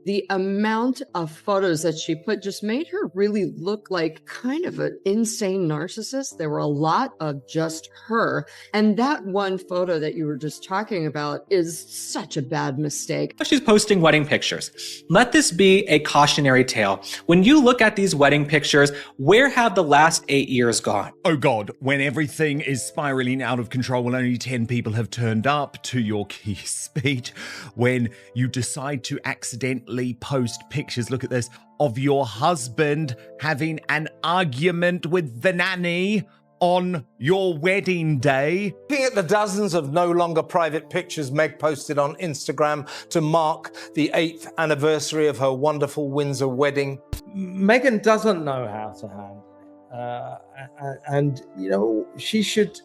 The amount of photos that she put just made her really look like kind of an insane narcissist. There were a lot of just her. And that one photo that you were just talking about is such a bad mistake. She's posting wedding pictures. Let this be a cautionary tale. When you look at these wedding pictures, where have the last 8 years gone? Oh God, when everything is spiraling out of control, when only 10 people have turned up to your key speech, when you decide to accidentally post pictures, look at this, of your husband having an argument with the nanny on your wedding day. Looking at the dozens of no longer private pictures Meg posted on Instagram to mark the 8th anniversary of her wonderful Windsor wedding. Meghan doesn't know how to handle it. And, you know, she should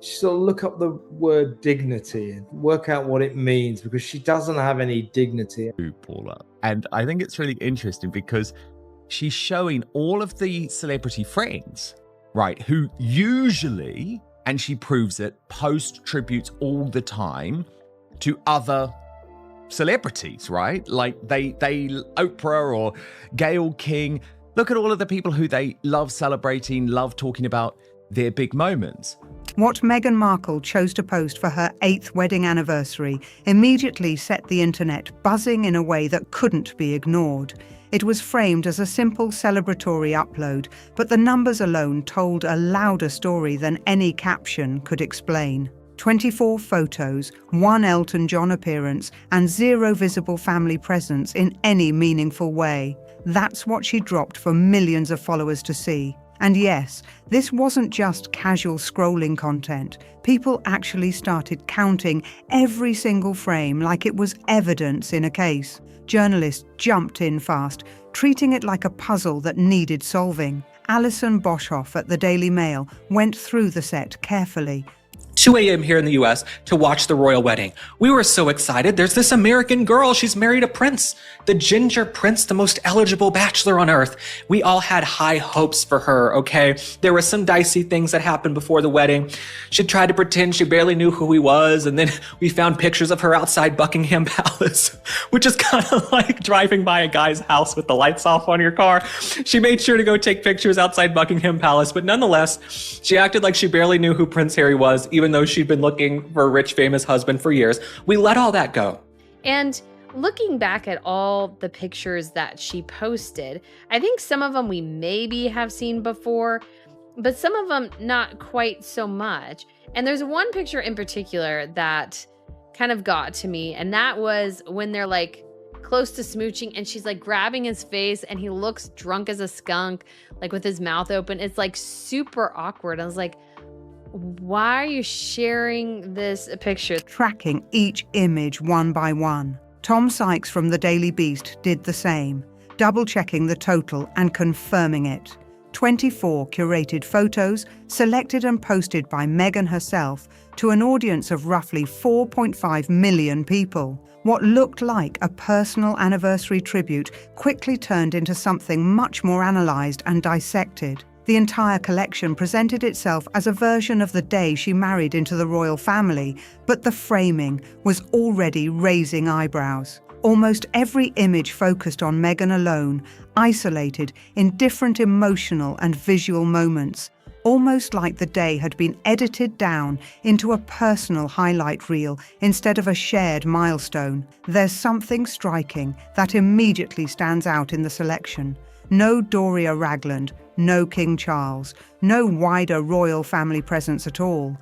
sort of look up the word dignity and work out what it means, because she doesn't have any dignity. Paula. And I think it's really interesting because she's showing all of the celebrity friends, right, who usually, and she proves it, post tributes all the time to other celebrities, right? Like they Oprah or Gayle King. Look at all of the people who they love celebrating, love talking about their big moments. What Meghan Markle chose to post for her 8th wedding anniversary immediately set the internet buzzing in a way that couldn't be ignored. It was framed as a simple celebratory upload, but the numbers alone told a louder story than any caption could explain. 24 photos, 1 Elton John appearance, and 0 visible family presence in any meaningful way. That's what she dropped for millions of followers to see. And yes, this wasn't just casual scrolling content. People actually started counting every single frame like it was evidence in a case. Journalists jumped in fast, treating it like a puzzle that needed solving. Alison Boshoff at the Daily Mail went through the set carefully. 2 a.m. here in the US to watch the royal wedding. We were so excited. There's this American girl. She's married a prince, the ginger prince, the most eligible bachelor on earth. We all had high hopes for her, okay? There were some dicey things that happened before the wedding. She tried to pretend she barely knew who he was, and then we found pictures of her outside Buckingham Palace, which is kind of like driving by a guy's house with the lights off on your car. She made sure to go take pictures outside Buckingham Palace, but nonetheless, she acted like she barely knew who Prince Harry was, even though she'd been looking for a rich, famous husband for years. We let all that go. And looking back at all the pictures that she posted, I think some of them we maybe have seen before, but some of them not quite so much. And there's one picture in particular that kind of got to me, and that was when they're like close to smooching and she's like grabbing his face and he looks drunk as a skunk, like with his mouth open. It's like super awkward. I was like, why are you sharing this picture? Tracking each image one by one. Tom Sykes from the Daily Beast did the same, double-checking the total and confirming it. 24 curated photos, selected and posted by Meghan herself to an audience of roughly 4.5 million people. What looked like a personal anniversary tribute quickly turned into something much more analysed and dissected. The entire collection presented itself as a version of the day she married into the royal family, but the framing was already raising eyebrows. Almost every image focused on Meghan alone, isolated in different emotional and visual moments, almost like the day had been edited down into a personal highlight reel instead of a shared milestone. There's something striking that immediately stands out in the selection. No Doria Ragland, no King Charles, no wider royal family presence at all.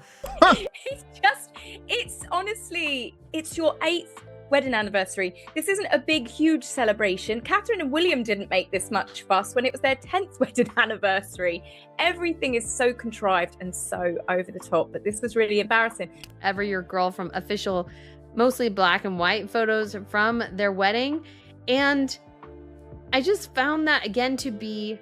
It's honestly, it's your 8th wedding anniversary. This isn't a big, huge celebration. Catherine and William didn't make this much fuss when it was their 10th wedding anniversary. Everything is so contrived and so over the top, but this was really embarrassing. Ever your girl from official, mostly black and white photos from their wedding. And I just found that again to be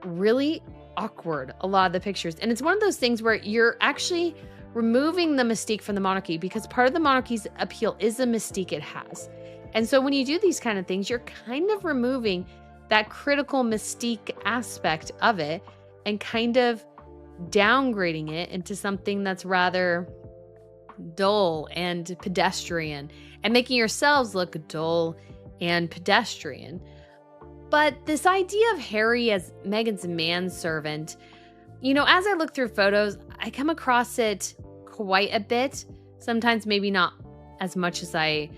really awkward, a lot of the pictures. And it's one of those things where you're actually removing the mystique from the monarchy, because part of the monarchy's appeal is the mystique it has. And so when you do these kind of things, you're kind of removing that critical mystique aspect of it and kind of downgrading it into something that's rather dull and pedestrian and making yourselves look dull and pedestrian. But this idea of Harry as Meghan's manservant, as I look through photos, I come across it quite a bit. Sometimes maybe not as much as I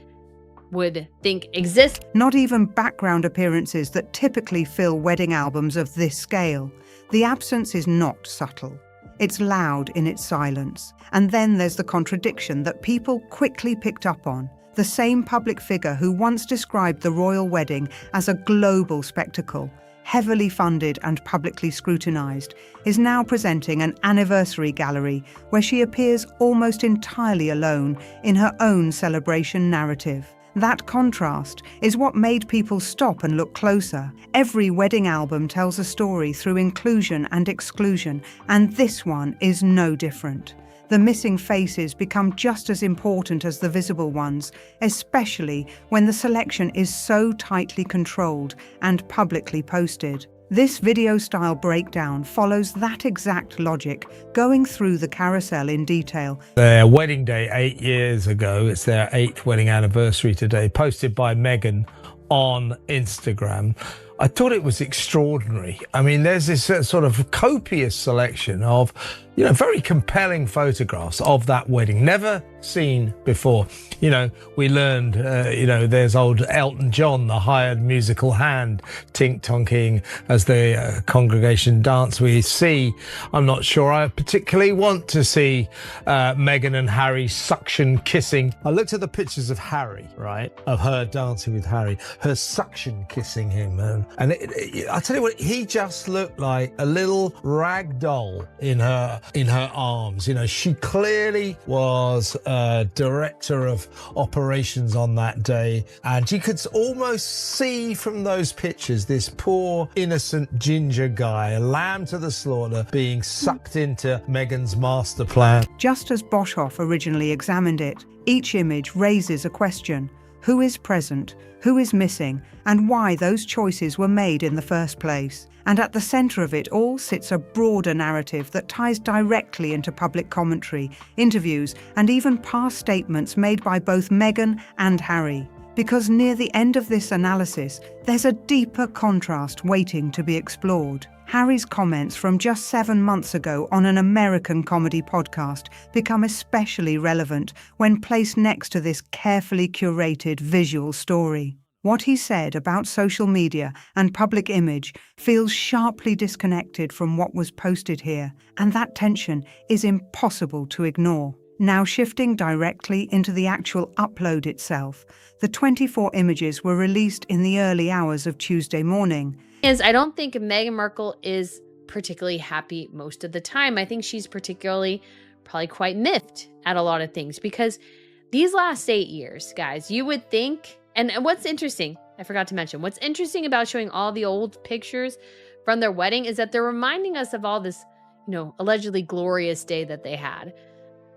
would think exists. Not even background appearances that typically fill wedding albums of this scale. The absence is not subtle. It's loud in its silence. And then there's the contradiction that people quickly picked up on. The same public figure who once described the royal wedding as a global spectacle, heavily funded and publicly scrutinized, is now presenting an anniversary gallery where she appears almost entirely alone in her own celebration narrative. That contrast is what made people stop and look closer. Every wedding album tells a story through inclusion and exclusion, and this one is no different. The missing faces become just as important as the visible ones, especially when the selection is so tightly controlled and publicly posted. This video-style breakdown follows that exact logic, going through the carousel in detail. Their wedding day 8 years ago, it's their 8th wedding anniversary today, posted by Meghan on Instagram. I thought it was extraordinary. I mean, there's this sort of copious selection of, very compelling photographs of that wedding, never seen before. We learned, there's old Elton John, the hired musical hand, tink-tonking as the congregation dance. We see, I'm not sure I particularly want to see Meghan and Harry suction kissing. I looked at the pictures of Harry, right, of her dancing with Harry, her suction kissing him. And I tell you what, he just looked like a little rag doll in her arms. She clearly was director of operations on that day, and you could almost see from those pictures this poor innocent ginger guy, lamb to the slaughter, being sucked into Meghan's master plan. Just as Boshoff originally examined it, each image raises a question. Who is present, who is missing, and why those choices were made in the first place? And at the centre of it all sits a broader narrative that ties directly into public commentary, interviews, and even past statements made by both Meghan and Harry. Because near the end of this analysis, there's a deeper contrast waiting to be explored. Harry's comments from just 7 months ago on an American comedy podcast become especially relevant when placed next to this carefully curated visual story. What he said about social media and public image feels sharply disconnected from what was posted here, and that tension is impossible to ignore. Now shifting directly into the actual upload itself, the 24 images were released in the early hours of Tuesday morning. I don't think Meghan Markle is particularly happy most of the time. I think she's probably quite miffed at a lot of things, because these last 8 years, guys, you would think. And what's interesting, I forgot to mention, what's interesting about showing all the old pictures from their wedding is that they're reminding us of all this, allegedly glorious day that they had.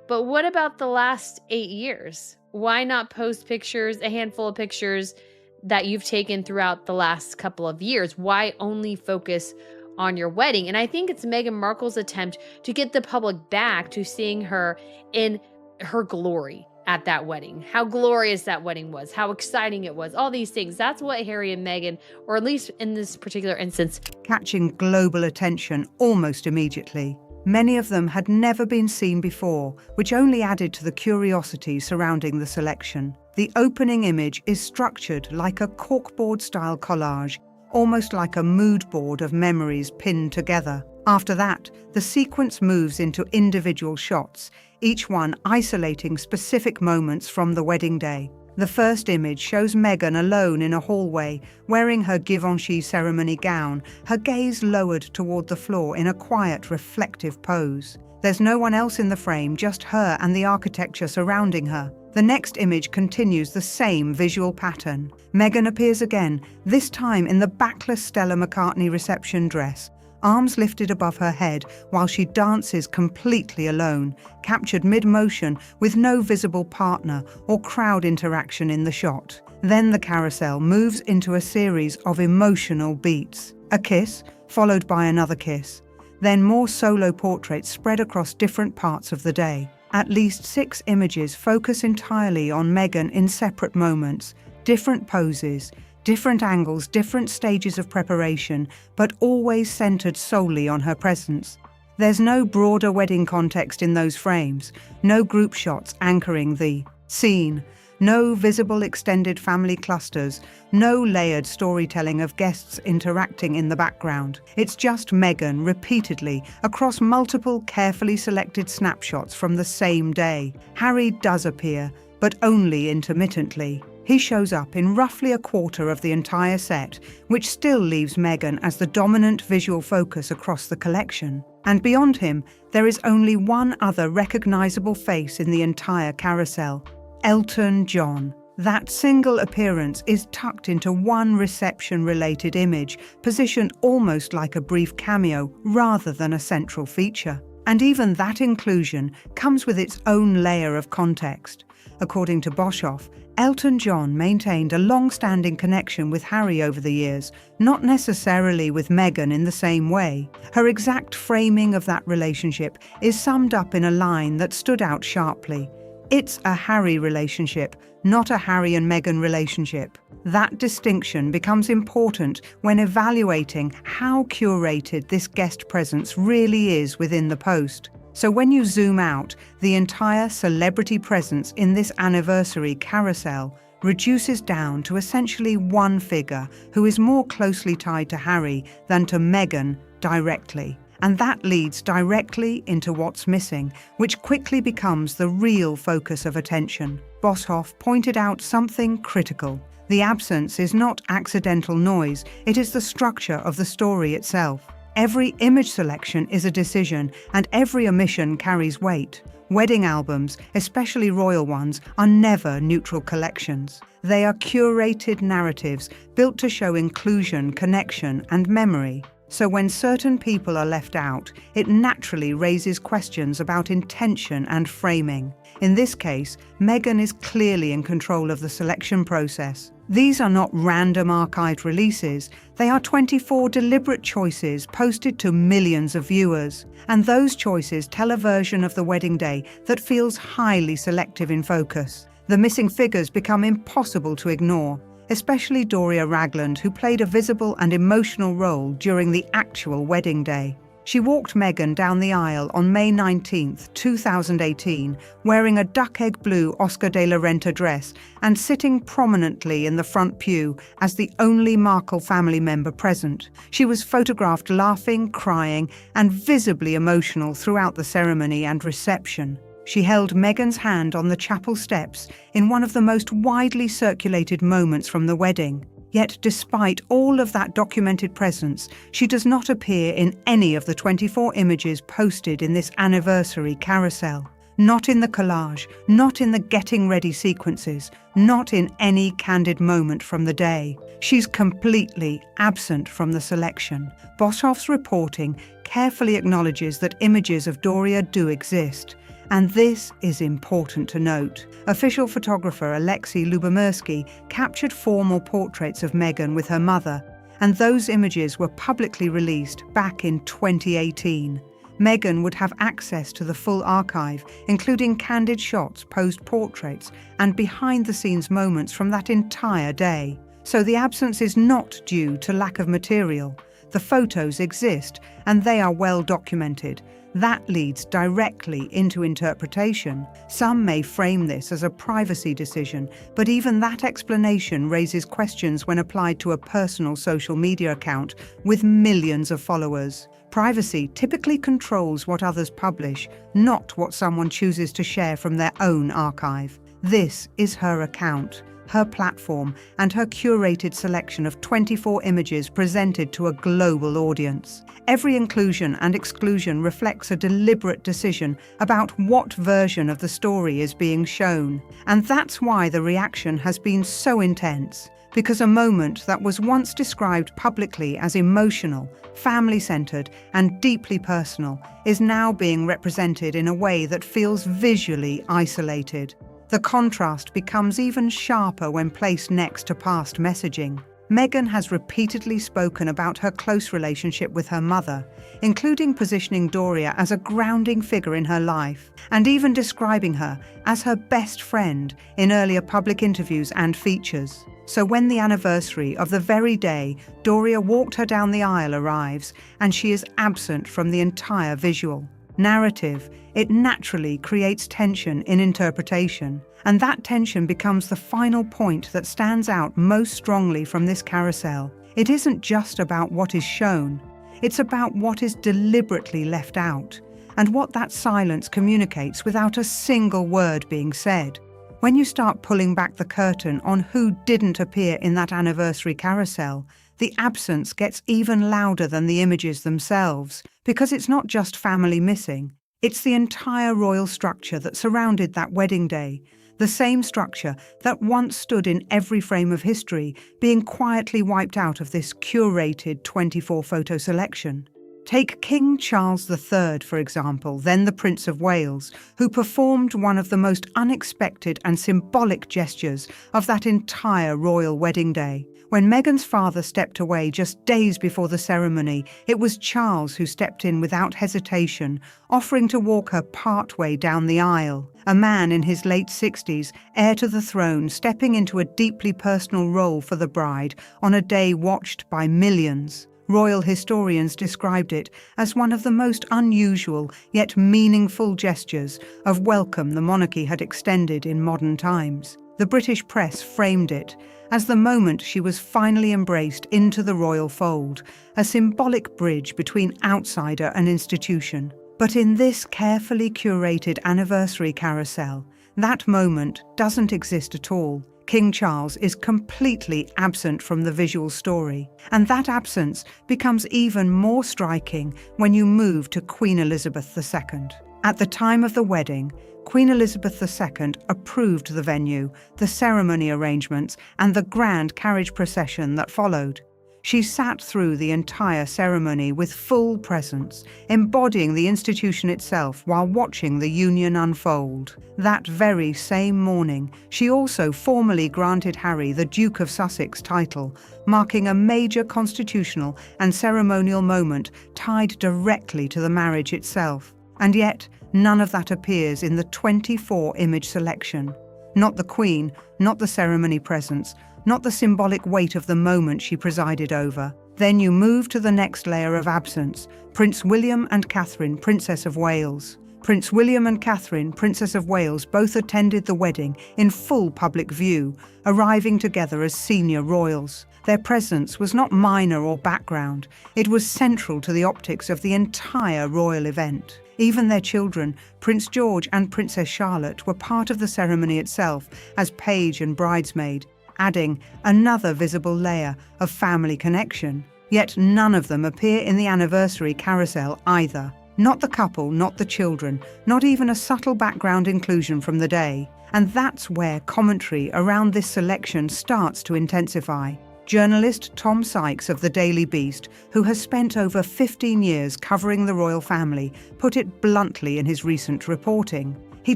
But what about the last 8 years? Why not post pictures, a handful of pictures that you've taken throughout the last couple of years? Why only focus on your wedding? And I think it's Meghan Markle's attempt to get the public back to seeing her in her glory at that wedding, how glorious that wedding was, how exciting it was, all these things. That's what Harry and Meghan, or at least in this particular instance, catching global attention almost immediately. Many of them had never been seen before, which only added to the curiosity surrounding the selection. The opening image is structured like a corkboard-style collage, almost like a mood board of memories pinned together. After that, the sequence moves into individual shots, each one isolating specific moments from the wedding day. The first image shows Meghan alone in a hallway, wearing her Givenchy ceremony gown, her gaze lowered toward the floor in a quiet, reflective pose. There's no one else in the frame, just her and the architecture surrounding her. The next image continues the same visual pattern. Meghan appears again, this time in the backless Stella McCartney reception dress, arms lifted above her head while she dances completely alone, captured mid-motion with no visible partner or crowd interaction in the shot. Then the carousel moves into a series of emotional beats. A kiss, followed by another kiss. Then more solo portraits spread across different parts of the day. At least 6 images focus entirely on Meghan in separate moments, different poses, different angles, different stages of preparation, but always centered solely on her presence. There's no broader wedding context in those frames, no group shots anchoring the scene, no visible extended family clusters, no layered storytelling of guests interacting in the background. It's just Meghan repeatedly across multiple carefully selected snapshots from the same day. Harry does appear, but only intermittently. He shows up in roughly a quarter of the entire set, which still leaves Meghan as the dominant visual focus across the collection. And beyond him, there is only one other recognizable face in the entire carousel: Elton John. That single appearance is tucked into one reception-related image, positioned almost like a brief cameo rather than a central feature. And even that inclusion comes with its own layer of context. According to Boshoff, Elton John maintained a long-standing connection with Harry over the years, not necessarily with Meghan in the same way. Her exact framing of that relationship is summed up in a line that stood out sharply. It's a Harry relationship, not a Harry and Meghan relationship. That distinction becomes important when evaluating how curated this guest presence really is within the post. So when you zoom out, the entire celebrity presence in this anniversary carousel reduces down to essentially one figure who is more closely tied to Harry than to Meghan directly. And that leads directly into what's missing, which quickly becomes the real focus of attention. Boshoff pointed out something critical. The absence is not accidental noise, it is the structure of the story itself. Every image selection is a decision, and every omission carries weight. Wedding albums, especially royal ones, are never neutral collections. They are curated narratives built to show inclusion, connection, and memory. So when certain people are left out, it naturally raises questions about intention and framing. In this case, Meghan is clearly in control of the selection process. These are not random archived releases, they are 24 deliberate choices posted to millions of viewers. And those choices tell a version of the wedding day that feels highly selective in focus. The missing figures become impossible to ignore, especially Doria Ragland, who played a visible and emotional role during the actual wedding day. She walked Meghan down the aisle on May 19, 2018, wearing a duck-egg blue Oscar de la Renta dress and sitting prominently in the front pew as the only Markle family member present. She was photographed laughing, crying, and visibly emotional throughout the ceremony and reception. She held Meghan's hand on the chapel steps in one of the most widely circulated moments from the wedding. Yet despite all of that documented presence, she does not appear in any of the 24 images posted in this anniversary carousel. Not in the collage, not in the getting ready sequences, not in any candid moment from the day. She's completely absent from the selection. Boshoff's reporting carefully acknowledges that images of Doria do exist. And this is important to note. Official photographer Alexei Lubomirsky captured formal portraits of Meghan with her mother, and those images were publicly released back in 2018. Meghan would have access to the full archive, including candid shots, posed portraits, and behind-the-scenes moments from that entire day. So the absence is not due to lack of material. The photos exist, and they are well documented. That leads directly into interpretation. Some may frame this as a privacy decision, but even that explanation raises questions when applied to a personal social media account with millions of followers. Privacy typically controls what others publish, not what someone chooses to share from their own archive. This is her account, her platform, and her curated selection of 24 images presented to a global audience. Every inclusion and exclusion reflects a deliberate decision about what version of the story is being shown. And that's why the reaction has been so intense, because a moment that was once described publicly as emotional, family-centered, and deeply personal is now being represented in a way that feels visually isolated. The contrast becomes even sharper when placed next to past messaging. Meghan has repeatedly spoken about her close relationship with her mother, including positioning Doria as a grounding figure in her life, and even describing her as her best friend in earlier public interviews and features. So when the anniversary of the very day Doria walked her down the aisle arrives, and she is absent from the entire visual narrative, it naturally creates tension in interpretation. And that tension becomes the final point that stands out most strongly from this carousel. It isn't just about what is shown, it's about what is deliberately left out, and what that silence communicates without a single word being said. When you start pulling back the curtain on who didn't appear in that anniversary carousel, the absence gets even louder than the images themselves, because it's not just family missing, it's the entire royal structure that surrounded that wedding day, the same structure that once stood in every frame of history, being quietly wiped out of this curated 24-photo selection. Take King Charles III, for example, then the Prince of Wales, who performed one of the most unexpected and symbolic gestures of that entire royal wedding day. When Meghan's father stepped away just days before the ceremony, it was Charles who stepped in without hesitation, offering to walk her partway down the aisle. A man in his late 60s, heir to the throne, stepping into a deeply personal role for the bride on a day watched by millions. Royal historians described it as one of the most unusual yet meaningful gestures of welcome the monarchy had extended in modern times. The British press framed it as the moment she was finally embraced into the royal fold, a symbolic bridge between outsider and institution. But in this carefully curated anniversary carousel, that moment doesn't exist at all. King Charles is completely absent from the visual story, and that absence becomes even more striking when you move to Queen Elizabeth II. At the time of the wedding, Queen Elizabeth II approved the venue, the ceremony arrangements, and the grand carriage procession that followed. She sat through the entire ceremony with full presence, embodying the institution itself while watching the union unfold. That very same morning, she also formally granted Harry the Duke of Sussex title, marking a major constitutional and ceremonial moment tied directly to the marriage itself. And yet, none of that appears in the 24-image selection. Not the Queen, not the ceremony presence, not the symbolic weight of the moment she presided over. Then you move to the next layer of absence, Prince William and Catherine, Princess of Wales. Prince William and Catherine, Princess of Wales, both attended the wedding in full public view, arriving together as senior royals. Their presence was not minor or background, it was central to the optics of the entire royal event. Even their children, Prince George and Princess Charlotte, were part of the ceremony itself as page and bridesmaid, adding another visible layer of family connection. Yet none of them appear in the anniversary carousel either. Not the couple, not the children, not even a subtle background inclusion from the day. And that's where commentary around this selection starts to intensify. Journalist Tom Sykes of the Daily Beast, who has spent over 15 years covering the royal family, put it bluntly in his recent reporting. He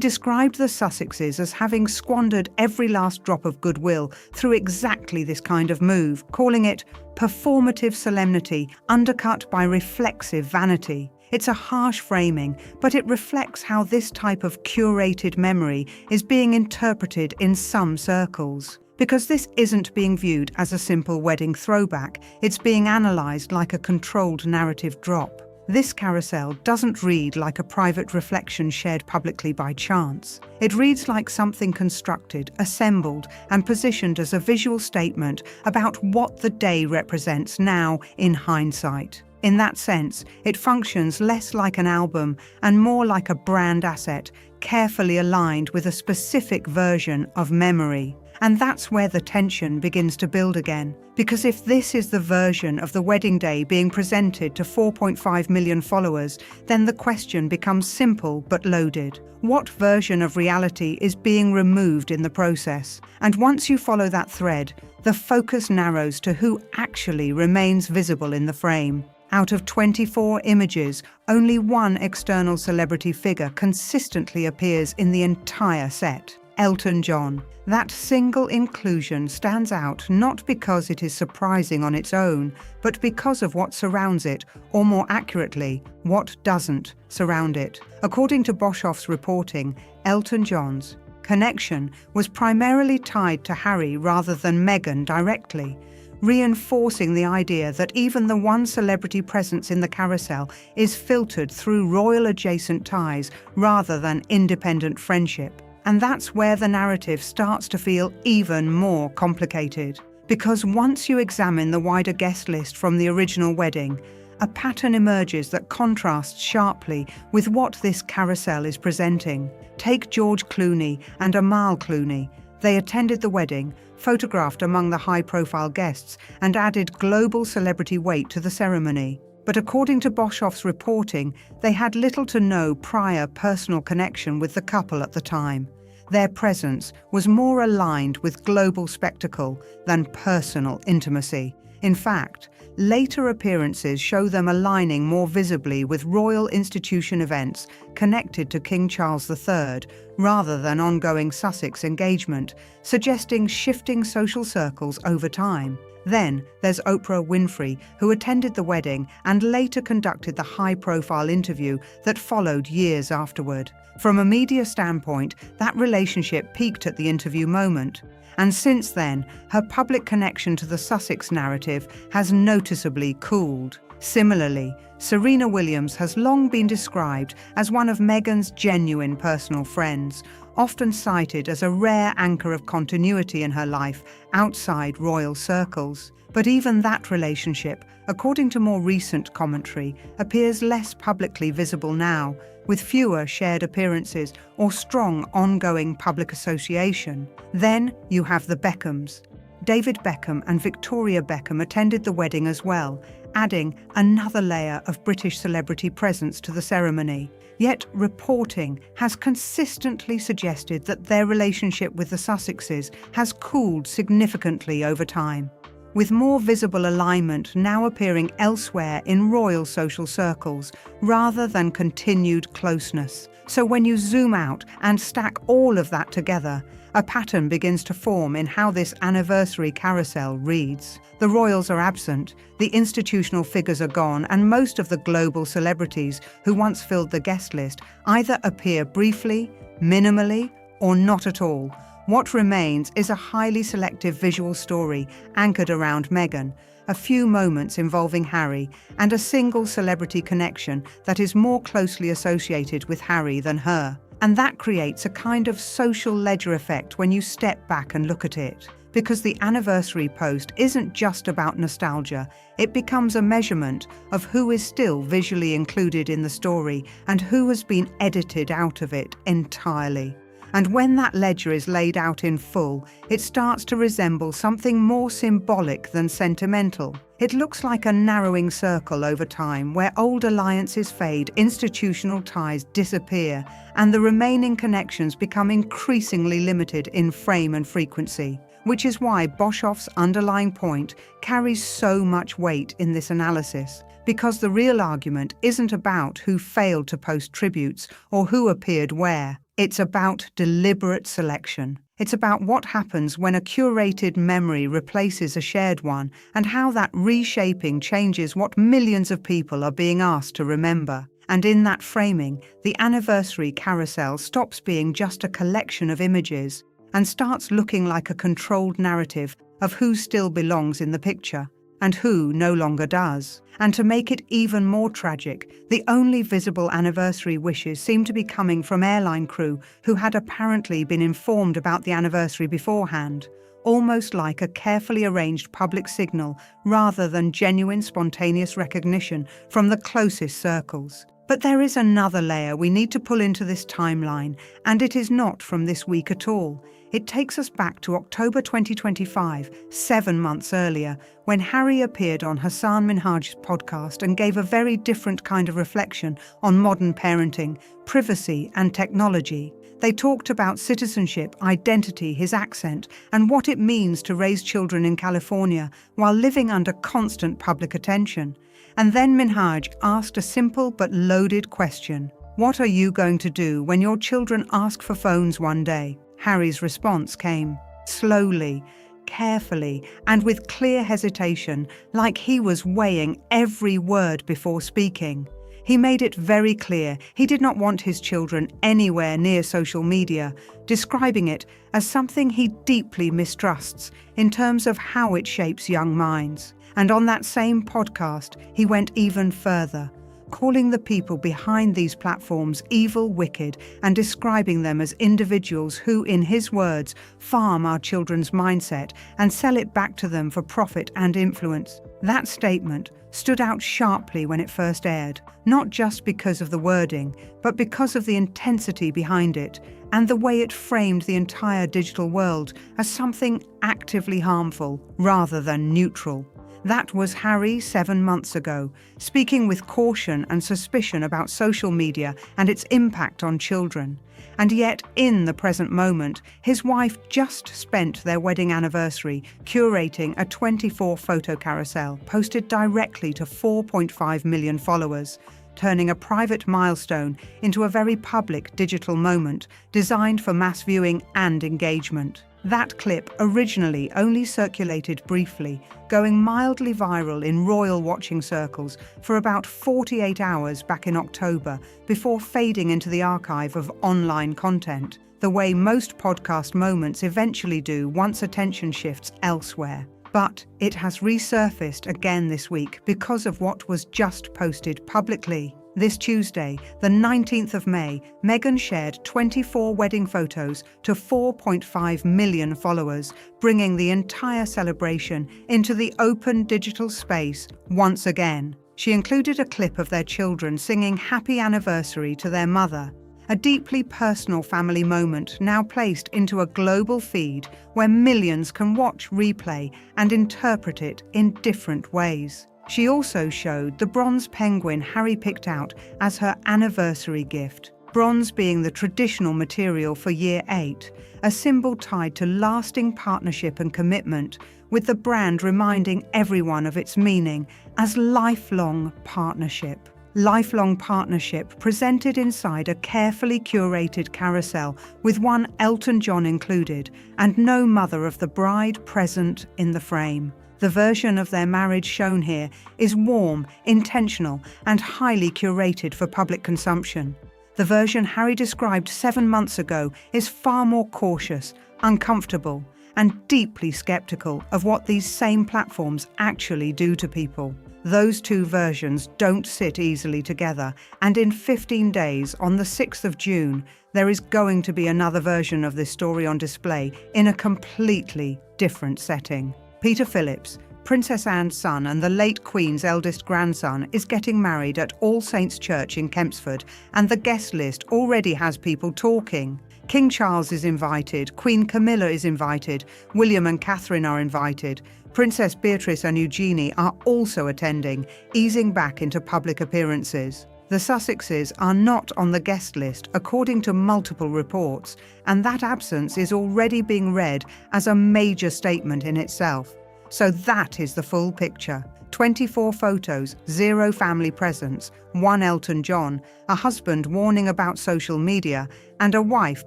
described the Sussexes as having squandered every last drop of goodwill through exactly this kind of move, calling it performative solemnity undercut by reflexive vanity. It's a harsh framing, but it reflects how this type of curated memory is being interpreted in some circles. Because this isn't being viewed as a simple wedding throwback, it's being analysed like a controlled narrative drop. This carousel doesn't read like a private reflection shared publicly by chance. It reads like something constructed, assembled, and positioned as a visual statement about what the day represents now in hindsight. In that sense, it functions less like an album and more like a brand asset, carefully aligned with a specific version of memory. And that's where the tension begins to build again. Because if this is the version of the wedding day being presented to 4.5 million followers, then the question becomes simple but loaded. What version of reality is being removed in the process? And once you follow that thread, the focus narrows to who actually remains visible in the frame. Out of 24 images, only one external celebrity figure consistently appears in the entire set: Elton John. That single inclusion stands out not because it is surprising on its own, but because of what surrounds it, or more accurately, what doesn't surround it. According to Boshoff's reporting, Elton John's connection was primarily tied to Harry rather than Meghan directly, reinforcing the idea that even the one celebrity presence in the carousel is filtered through royal-adjacent ties rather than independent friendship. And that's where the narrative starts to feel even more complicated. Because once you examine the wider guest list from the original wedding, a pattern emerges that contrasts sharply with what this carousel is presenting. Take George Clooney and Amal Clooney. They attended the wedding, photographed among the high-profile guests, and added global celebrity weight to the ceremony. But according to Boshoff's reporting, they had little to no prior personal connection with the couple at the time. Their presence was more aligned with global spectacle than personal intimacy. In fact, later appearances show them aligning more visibly with royal institution events connected to King Charles III rather than ongoing Sussex engagement, suggesting shifting social circles over time. Then there's Oprah Winfrey, who attended the wedding and later conducted the high-profile interview that followed years afterward. From a media standpoint, that relationship peaked at the interview moment. And since then, her public connection to the Sussex narrative has noticeably cooled. Similarly, Serena Williams has long been described as one of Meghan's genuine personal friends, often cited as a rare anchor of continuity in her life outside royal circles. But even that relationship, according to more recent commentary, appears less publicly visible now, with fewer shared appearances or strong ongoing public association. Then you have the Beckhams. David Beckham and Victoria Beckham attended the wedding as well, adding another layer of British celebrity presence to the ceremony. Yet reporting has consistently suggested that their relationship with the Sussexes has cooled significantly over time, with more visible alignment now appearing elsewhere in royal social circles rather than continued closeness. So when you zoom out and stack all of that together, a pattern begins to form in how this anniversary carousel reads. The royals are absent, the institutional figures are gone, and most of the global celebrities who once filled the guest list either appear briefly, minimally, or not at all. What remains is a highly selective visual story anchored around Meghan, a few moments involving Harry, and a single celebrity connection that is more closely associated with Harry than her. And that creates a kind of social ledger effect when you step back and look at it. Because the anniversary post isn't just about nostalgia, it becomes a measurement of who is still visually included in the story and who has been edited out of it entirely. And when that ledger is laid out in full, it starts to resemble something more symbolic than sentimental. It looks like a narrowing circle over time where old alliances fade, institutional ties disappear, and the remaining connections become increasingly limited in frame and frequency. Which is why Boshoff's underlying point carries so much weight in this analysis. Because the real argument isn't about who failed to post tributes or who appeared where. It's about deliberate selection. It's about what happens when a curated memory replaces a shared one and how that reshaping changes what millions of people are being asked to remember. And in that framing, the anniversary carousel stops being just a collection of images and starts looking like a controlled narrative of who still belongs in the picture and who no longer does. And to make it even more tragic, the only visible anniversary wishes seem to be coming from airline crew who had apparently been informed about the anniversary beforehand, almost like a carefully arranged public signal rather than genuine spontaneous recognition from the closest circles. But there is another layer we need to pull into this timeline, and it is not from this week at all. It takes us back to October 2025, 7 months earlier, when Harry appeared on Hassan Minhaj's podcast and gave a very different kind of reflection on modern parenting, privacy, and technology. They talked about citizenship, identity, his accent, and what it means to raise children in California while living under constant public attention. And then Minhaj asked a simple but loaded question. What are you going to do when your children ask for phones one day? Harry's response came slowly, carefully, and with clear hesitation, like he was weighing every word before speaking. He made it very clear he did not want his children anywhere near social media, describing it as something he deeply mistrusts in terms of how it shapes young minds. And on that same podcast, he went even further, calling the people behind these platforms evil, wicked, and describing them as individuals who, in his words, farm our children's mindset and sell it back to them for profit and influence. That statement stood out sharply when it first aired, not just because of the wording, but because of the intensity behind it and the way it framed the entire digital world as something actively harmful rather than neutral. That was Harry 7 months ago, speaking with caution and suspicion about social media and its impact on children. And yet, in the present moment, his wife just spent their wedding anniversary curating a 24-photo carousel posted directly to 4.5 million followers, turning a private milestone into a very public digital moment designed for mass viewing and engagement. That clip originally only circulated briefly, going mildly viral in royal watching circles for about 48 hours back in October before fading into the archive of online content, the way most podcast moments eventually do once attention shifts elsewhere. But it has resurfaced again this week because of what was just posted publicly. This Tuesday, the 19th of May, Meghan shared 24 wedding photos to 4.5 million followers, bringing the entire celebration into the open digital space once again. She included a clip of their children singing Happy Anniversary to their mother, a deeply personal family moment now placed into a global feed where millions can watch, replay, and interpret it in different ways. She also showed the bronze penguin Harry picked out as her anniversary gift, bronze being the traditional material for year 8, a symbol tied to lasting partnership and commitment, with the brand reminding everyone of its meaning as lifelong partnership. Lifelong partnership presented inside a carefully curated carousel with one Elton John included and no mother of the bride present in the frame. The version of their marriage shown here is warm, intentional, and highly curated for public consumption. The version Harry described 7 months ago is far more cautious, uncomfortable, and deeply skeptical of what these same platforms actually do to people. Those two versions don't sit easily together, and in 15 days, on the 6th of June, there is going to be another version of this story on display in a completely different setting. Peter Phillips, Princess Anne's son and the late Queen's eldest grandson, is getting married at All Saints Church in Kempsford, and the guest list already has people talking. King Charles is invited, Queen Camilla is invited, William and Catherine are invited. Princess Beatrice and Eugenie are also attending, easing back into public appearances. The Sussexes are not on the guest list, according to multiple reports, and that absence is already being read as a major statement in itself. So that is the full picture. 24 photos, 0 family presence, 1 Elton John, a husband warning about social media, and a wife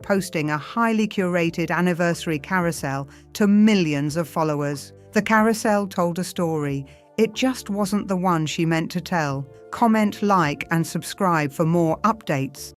posting a highly curated anniversary carousel to millions of followers. The carousel told a story. It just wasn't the one she meant to tell. Comment, like, and subscribe for more updates.